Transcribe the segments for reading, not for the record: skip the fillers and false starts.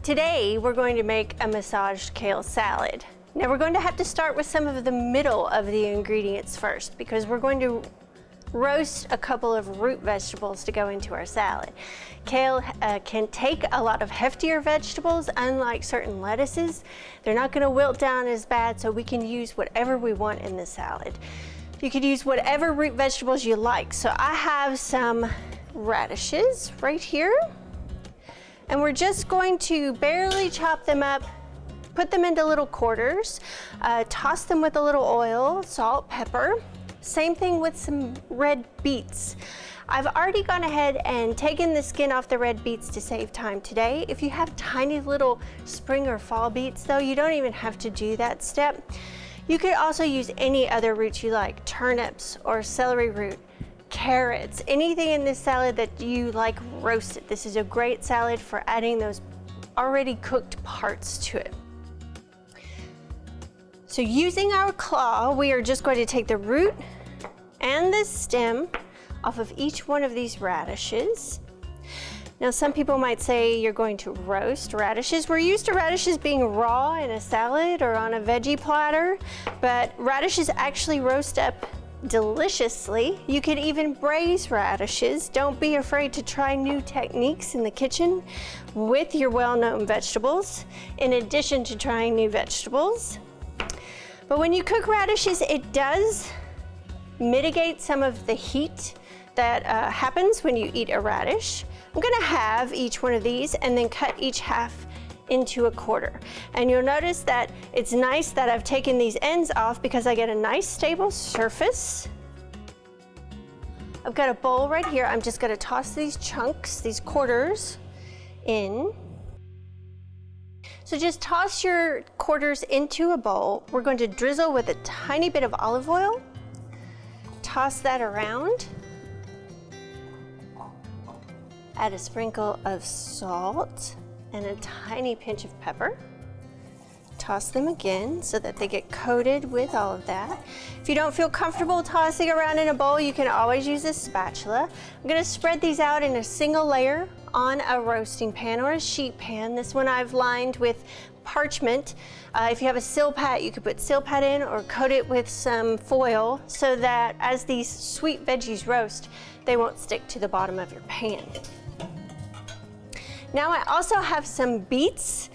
Today we're going to make a massaged kale salad. Now we're going to have to start with some of the middle of the ingredients first because we're going to roast a couple of root vegetables to go into our salad. Kale can take a lot of heftier vegetables, unlike certain lettuces. They're not going to wilt down as bad, so we can use whatever we want in the salad. You could use whatever root vegetables you like. So I have some radishes right here. And we're just going to barely chop them up, put them into little quarters, toss them with a little oil, salt, pepper. Same thing with some red beets. I've already gone ahead and taken the skin off the red beets to save time today. If you have tiny little spring or fall beets though, you don't even have to do that step. You could also use any other roots you like, turnips or celery root, carrots, anything in this salad that you like roasted. This is a great salad for adding those already cooked parts to it. So using our claw, we are just going to take the root and the stem off of each one of these radishes. Now some people might say you're going to roast radishes. We're used to radishes being raw in a salad or on a veggie platter, but radishes actually roast up deliciously. You could even braise radishes. Don't be afraid to try new techniques in the kitchen with your well-known vegetables, in addition to trying new vegetables. But when you cook radishes, it does mitigate some of the heat that happens when you eat a radish. I'm gonna have each one of these and then cut each half into a quarter. And you'll notice that it's nice that I've taken these ends off because I get a nice stable surface. I've got a bowl right here. I'm just gonna toss these chunks, these quarters in. So just toss your quarters into a bowl. We're going to drizzle with a tiny bit of olive oil. Toss that around. Add a sprinkle of salt and a tiny pinch of pepper. Toss them again so that they get coated with all of that. If you don't feel comfortable tossing around in a bowl, you can always use a spatula. I'm gonna spread these out in a single layer on a roasting pan or a sheet pan. This one I've lined with parchment. If you have a Silpat, you could put Silpat in or coat it with some foil so that as these sweet veggies roast, they won't stick to the bottom of your pan. Now I also have some beets.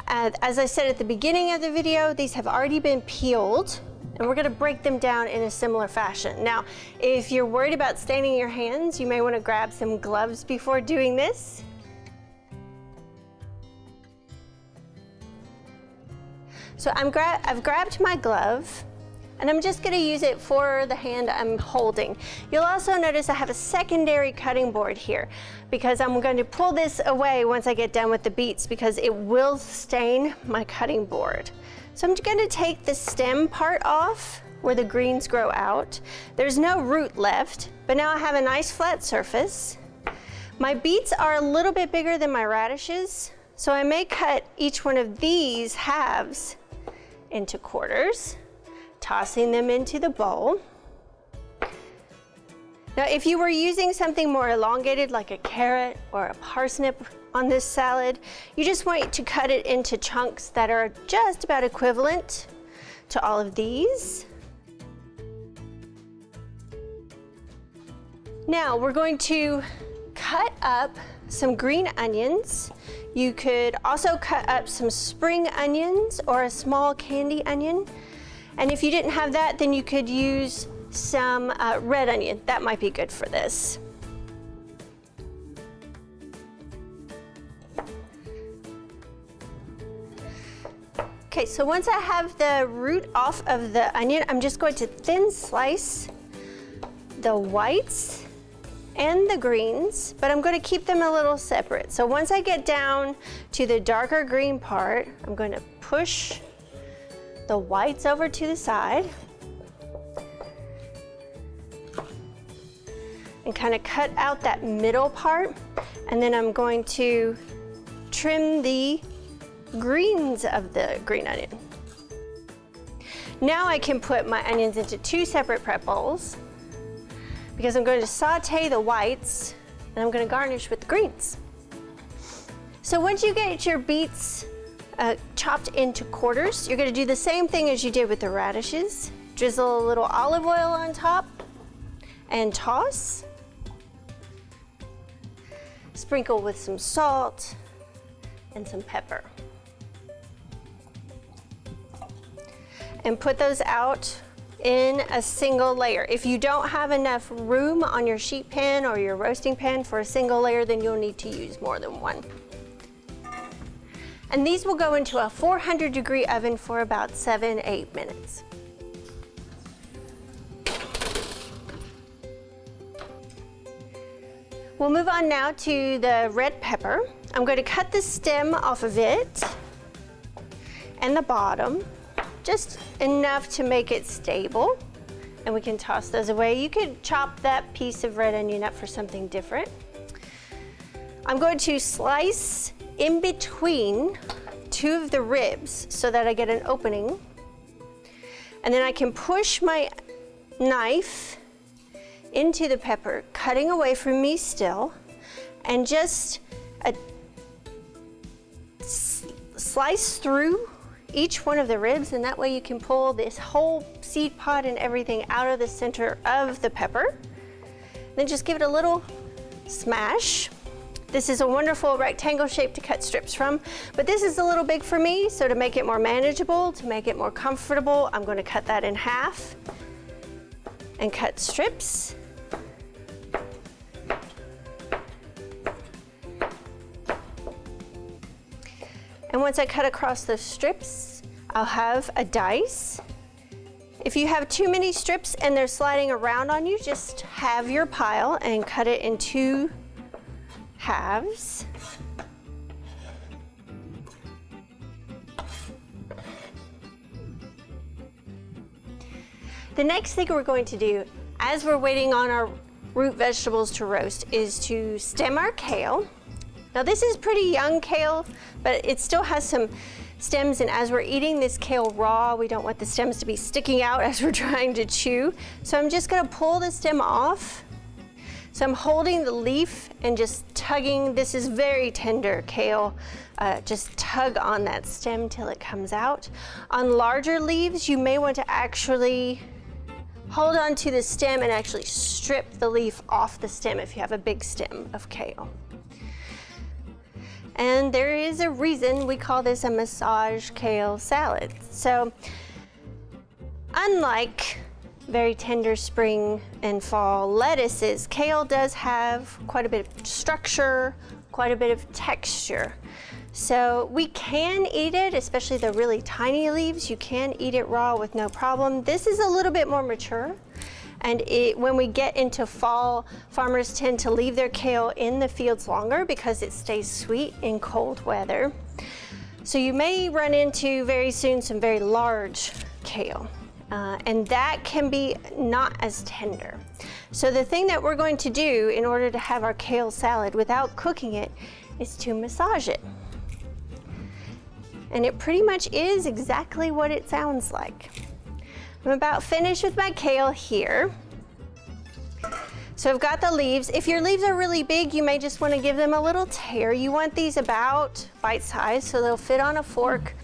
As I said at the beginning of the video, these have already been peeled and we're gonna break them down in a similar fashion. Now, if you're worried about staining your hands, you may wanna grab some gloves before doing this. So I've grabbed my glove and I'm just gonna use it for the hand I'm holding. You'll also notice I have a secondary cutting board here because I'm going to pull this away once I get done with the beets because it will stain my cutting board. So I'm gonna take the stem part off where the greens grow out. There's no root left, but now I have a nice flat surface. My beets are a little bit bigger than my radishes, so I may cut each one of these halves into quarters, tossing them into the bowl. Now, if you were using something more elongated like a carrot or a parsnip on this salad, you just want to cut it into chunks that are just about equivalent to all of these. Now, we're going to cut up some green onions. You could also cut up some spring onions or a small candy onion. And if you didn't have that, then you could use some red onion. That might be good for this. Okay, so once I have the root off of the onion, I'm just going to thin slice the whites and the greens, but I'm going to keep them a little separate. So once I get down to the darker green part, I'm going to push the whites over to the side and kind of cut out that middle part, and then I'm going to trim the greens of the green onion. Now I can put my onions into two separate prep bowls because I'm going to saute the whites and I'm going to garnish with the greens. So once you get your beets chopped into quarters, you're gonna do the same thing as you did with the radishes. Drizzle a little olive oil on top and toss. Sprinkle with some salt and some pepper. And put those out in a single layer. If you don't have enough room on your sheet pan or your roasting pan for a single layer, then you'll need to use more than one. And these will go into a 400-degree oven for about 7-8 minutes. We'll move on now to the red pepper. I'm going to cut the stem off of it and the bottom, just enough to make it stable, and we can toss those away. You could chop that piece of red onion up for something different. I'm going to slice in between two of the ribs so that I get an opening, and then I can push my knife into the pepper, cutting away from me still, and just slice through each one of the ribs, and that way you can pull this whole seed pod and everything out of the center of the pepper. Then just give it a little smash. This is a wonderful rectangle shape to cut strips from, but this is a little big for me, so to make it more manageable, to make it more comfortable, I'm going to cut that in half and cut strips. And once I cut across the strips, I'll have a dice. If you have too many strips and they're sliding around on you, just have your pile and cut it in 2 halves. The next thing we're going to do, as we're waiting on our root vegetables to roast, is to stem our kale. Now this is pretty young kale, but it still has some stems, and as we're eating this kale raw, we don't want the stems to be sticking out as we're trying to chew. So I'm just gonna pull the stem off. So I'm holding the leaf and just tugging. This is very tender kale. Just tug on that stem till it comes out. On larger leaves, you may want to actually hold on to the stem and actually strip the leaf off the stem if you have a big stem of kale. And there is a reason we call this a massage kale salad. So unlike very tender spring and fall lettuces, kale does have quite a bit of structure, quite a bit of texture. So we can eat it, especially the really tiny leaves. You can eat it raw with no problem. This is a little bit more mature. And when we get into fall, farmers tend to leave their kale in the fields longer because it stays sweet in cold weather. So you may run into very soon some very large kale, and that can be not as tender. So the thing that we're going to do in order to have our kale salad without cooking it is to massage it. And it pretty much is exactly what it sounds like. I'm about finished with my kale here. So I've got the leaves. If your leaves are really big, you may just want to give them a little tear. You want these about bite-sized so they'll fit on a fork.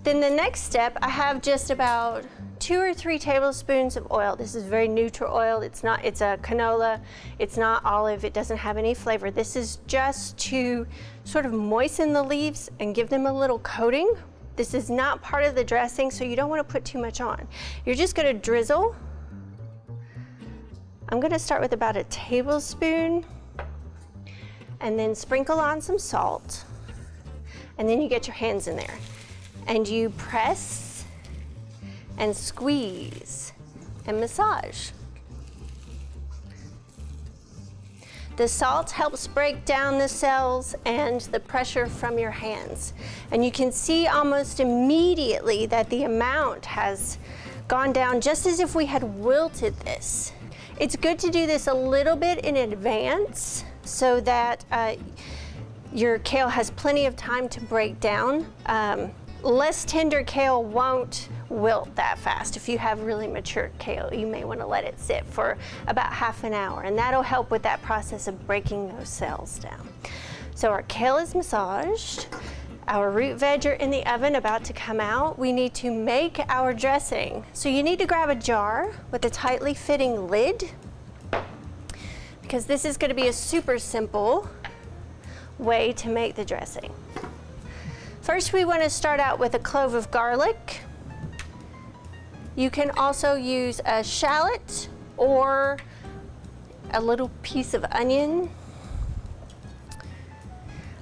Then the next step, I have just about 2 or 3 tablespoons of oil. This is very neutral oil. It's a canola. It's not olive. It doesn't have any flavor. This is just to sort of moisten the leaves and give them a little coating. This is not part of the dressing, so you don't want to put too much on. You're just going to drizzle. I'm going to start with about a tablespoon and then sprinkle on some salt. And then you get your hands in there and you press and squeeze and massage. The salt helps break down the cells and the pressure from your hands. And you can see almost immediately that the amount has gone down, just as if we had wilted this. It's good to do this a little bit in advance so that your kale has plenty of time to break down. Less tender kale won't wilt that fast. If you have really mature kale, you may want to let it sit for about half an hour, and that'll help with that process of breaking those cells down. So our kale is massaged. Our root veg are in the oven about to come out. We need to make our dressing. So you need to grab a jar with a tightly fitting lid, because this is going to be a super simple way to make the dressing. First, we want to start out with a clove of garlic. You can also use a shallot or a little piece of onion.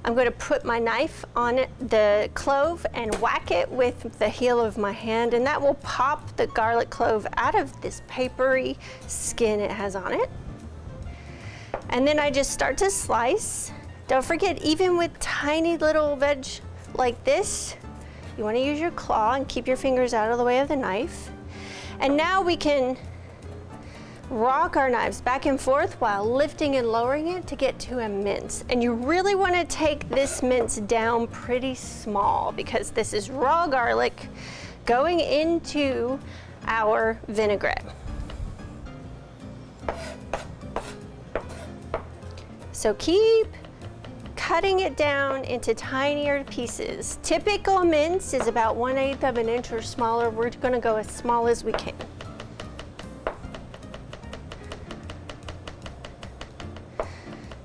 I'm going to put my knife on the clove and whack it with the heel of my hand, and that will pop the garlic clove out of this papery skin it has on it. And then I just start to slice. Don't forget, even with tiny little veg like this, you want to use your claw and keep your fingers out of the way of the knife. And now we can rock our knives back and forth while lifting and lowering it to get to a mince. And you really want to take this mince down pretty small, because this is raw garlic going into our vinaigrette. So keep cutting it down into tinier pieces. Typical mince is about 1/8 of an inch or smaller. We're going to go as small as we can.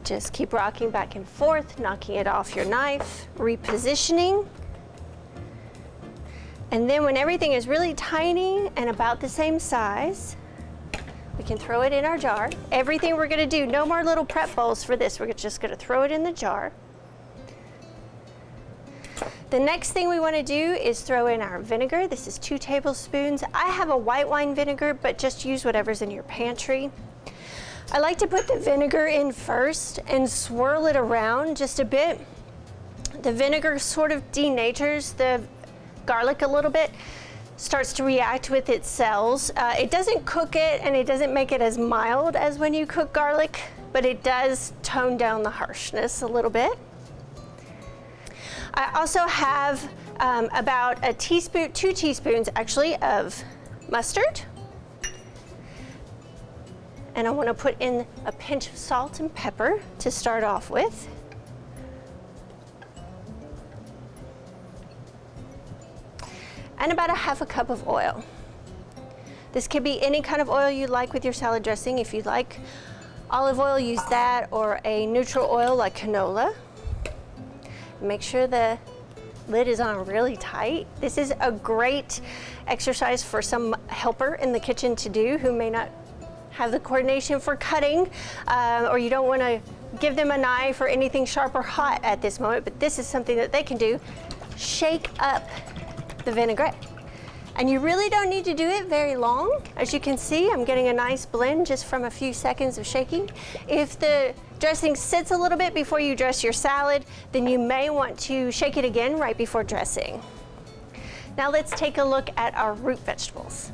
Just keep rocking back and forth, knocking it off your knife, repositioning. And then when everything is really tiny and about the same size, we can throw it in our jar. Everything we're gonna do, no more little prep bowls for this. We're just gonna throw it in the jar. The next thing we wanna do is throw in our vinegar. This is 2 tablespoons. I have a white wine vinegar, but just use whatever's in your pantry. I like to put the vinegar in first and swirl it around just a bit. The vinegar sort of denatures the garlic a little bit, starts to react with its cells. It doesn't cook it, and it doesn't make it as mild as when you cook garlic, but it does tone down the harshness a little bit. I also have about a teaspoon, 2 teaspoons actually, of mustard. And I want to put in a pinch of salt and pepper to start off with. And about a 1/2 cup of oil. This could be any kind of oil you like with your salad dressing. If you like olive oil, use that, or a neutral oil like canola. Make sure the lid is on really tight. This is a great exercise for some helper in the kitchen to do who may not have the coordination for cutting, or you don't want to give them a knife or anything sharp or hot at this moment, but this is something that they can do. Shake up the vinaigrette. And you really don't need to do it very long. As you can see, I'm getting a nice blend just from a few seconds of shaking. If the dressing sits a little bit before you dress your salad, then you may want to shake it again right before dressing. Now let's take a look at our root vegetables.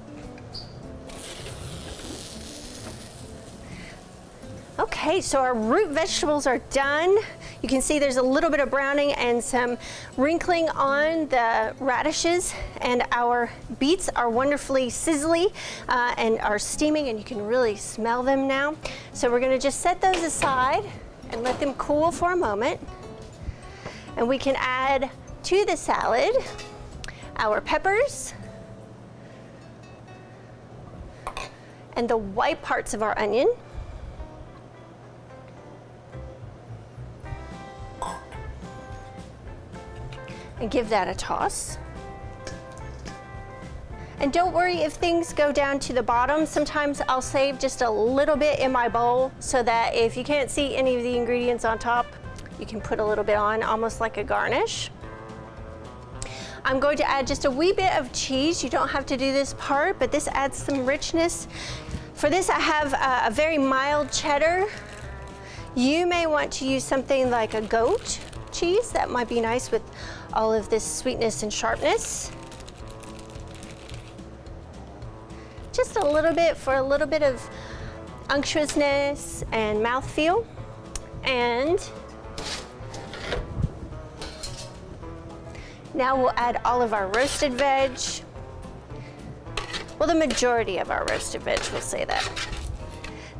Okay, so our root vegetables are done. You can see there's a little bit of browning and some wrinkling on the radishes, and our beets are wonderfully sizzly and are steaming, and you can really smell them now. So we're gonna just set those aside and let them cool for a moment. And we can add to the salad our peppers and the white parts of our onion. And give that a toss. And don't worry if things go down to the bottom. Sometimes I'll save just a little bit in my bowl so that if you can't see any of the ingredients on top, you can put a little bit on, almost like a garnish. I'm going to add just a wee bit of cheese. You don't have to do this part, but this adds some richness. For this, I have a very mild cheddar. You may want to use something like a goat cheese. That might be nice with all of this sweetness and sharpness. Just a little bit for a little bit of unctuousness and mouthfeel. And now we'll add all of our roasted veg. Well, the majority of our roasted veg, we'll say that.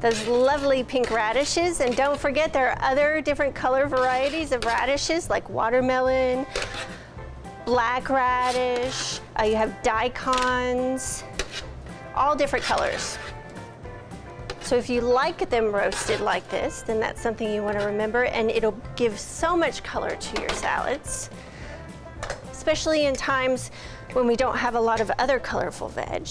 those lovely pink radishes. And don't forget, there are other different color varieties of radishes like watermelon, black radish, you have daikons, all different colors. So if you like them roasted like this, then that's something you want to remember, and it'll give so much color to your salads, especially in times when we don't have a lot of other colorful veg.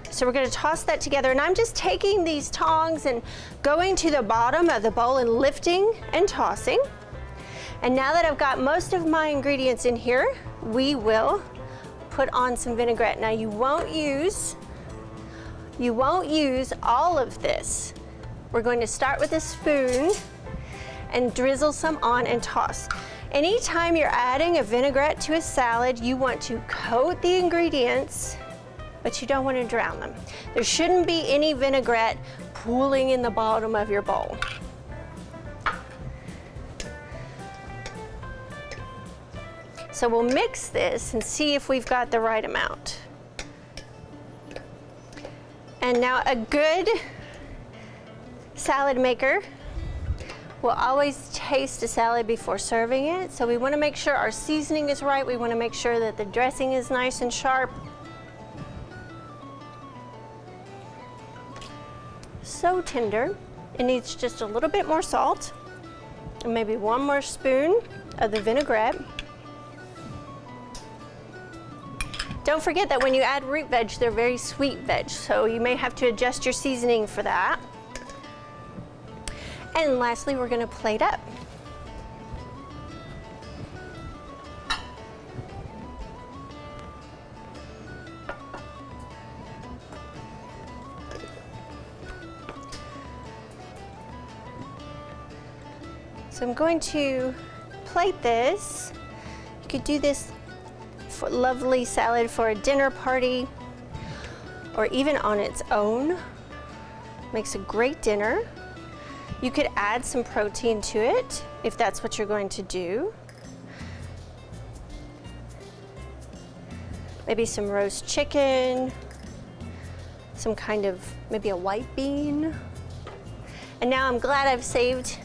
So we're going to toss that together, and I'm just taking these tongs and going to the bottom of the bowl and lifting and tossing. And now that I've got most of my ingredients in here, we will put on some vinaigrette. Now you won't use all of this. We're going to start with a spoon and drizzle some on and toss. Anytime you're adding a vinaigrette to a salad, you want to coat the ingredients, but you don't want to drown them. There shouldn't be any vinaigrette pooling in the bottom of your bowl. So we'll mix this and see if we've got the right amount. And now a good salad maker will always taste a salad before serving it. So we want to make sure our seasoning is right. We want to make sure that the dressing is nice and sharp. So tender. It needs just a little bit more salt and maybe one more spoon of the vinaigrette. Don't forget that when you add root veg, they're very sweet veg, so you may have to adjust your seasoning for that. And lastly, we're going to plate up. So I'm going to plate this. You could do this for lovely salad for a dinner party or even on its own. Makes a great dinner. You could add some protein to it if that's what you're going to do. Maybe some roast chicken, some kind of, maybe a white bean. And now I'm glad I've saved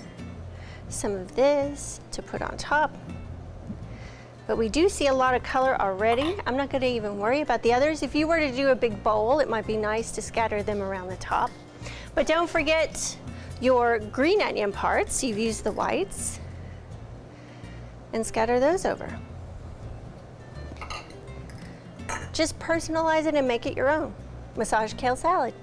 some of this to put on top. But we do see a lot of color already. I'm not going to even worry about the others. If you were to do a big bowl, it might be nice to scatter them around the top. But don't forget your green onion parts. You've used the whites. And scatter those over. Just personalize it and make it your own. Massage kale salad.